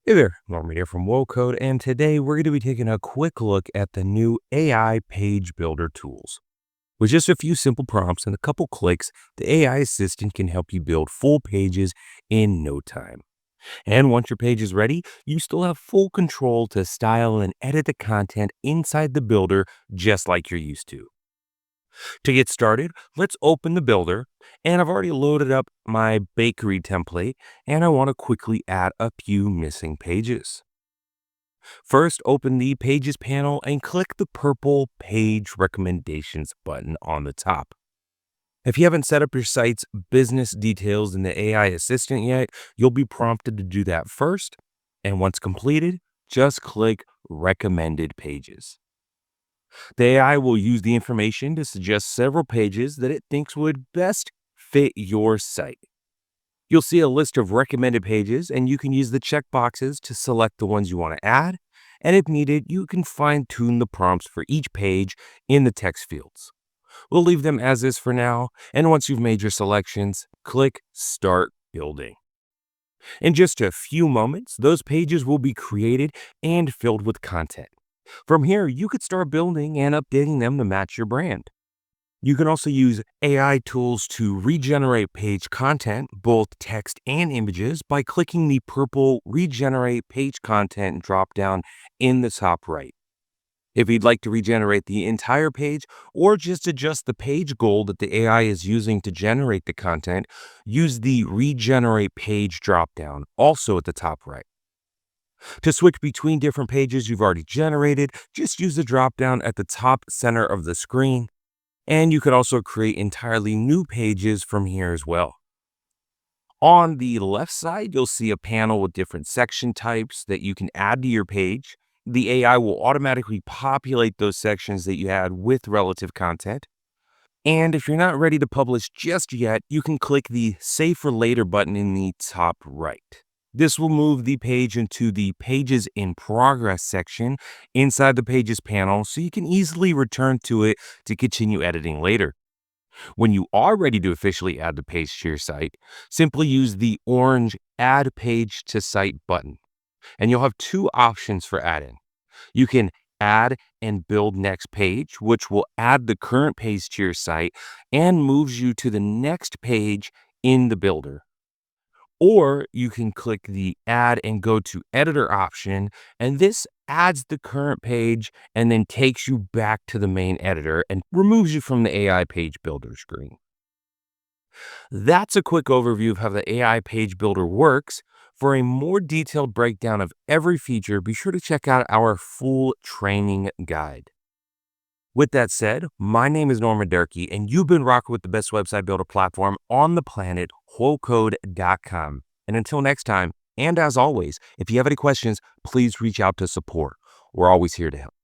Hey there, Norman here from Code, and today we're going to be taking a quick look at the new AI page builder tools. With just a few simple prompts and a couple clicks, the AI assistant can help you build full pages in no time. And once your page is ready, you still have full control to style and edit the content inside the builder just like you're used to. To get started, let's open the builder, and I've already loaded up my bakery template, and I want to quickly add a few missing pages. First, open the Pages panel and click the purple Page Recommendations button on the top. If you haven't set up your site's business details in the AI assistant yet, you'll be prompted to do that first. And once completed, just click Recommended Pages. The AI will use the information to suggest several pages that it thinks would best fit your site. You'll see a list of recommended pages, and you can use the checkboxes to select the ones you want to add. And if needed, you can fine tune the prompts for each page in the text fields. We'll leave them as is for now, and once you've made your selections, click Start Building. In just a few moments, those pages will be created and filled with content. From here, you could start building and updating them to match your brand. You can also use AI tools to regenerate page content, both text and images, by clicking the purple Regenerate Page Content dropdown in the top right. If you'd like to regenerate the entire page or just adjust the page goal that the AI is using to generate the content, use the Regenerate Page dropdown, also at the top right. To switch between different pages you've already generated, just use the dropdown at the top center of the screen. And you could also create entirely new pages from here as well. On the left side, you'll see a panel with different section types that you can add to your page. The AI will automatically populate those sections that you add with relative content. And if you're not ready to publish just yet, you can click the Save for Later button in the top right. This will move the page into the Pages in Progress section inside the Pages panel, so you can easily return to it to continue editing later. When you are ready to officially add the page to your site, simply use the orange Add Page to Site button, and you'll have two options for adding. You can add and build next page, which will add the current page to your site and moves you to the next page in the builder. Or you can click the Add and Go to Editor option, and this adds the current page and then takes you back to the main editor and removes you from the AI page builder screen. That's a quick overview of how the AI page builder works. For a more detailed breakdown of every feature, be sure to check out our full training guide. With that said, my name is Norman Durkee, and you've been rocking with the best website builder platform on the planet, wholecode.com. And until next time, and as always, if you have any questions, please reach out to support. We're always here to help.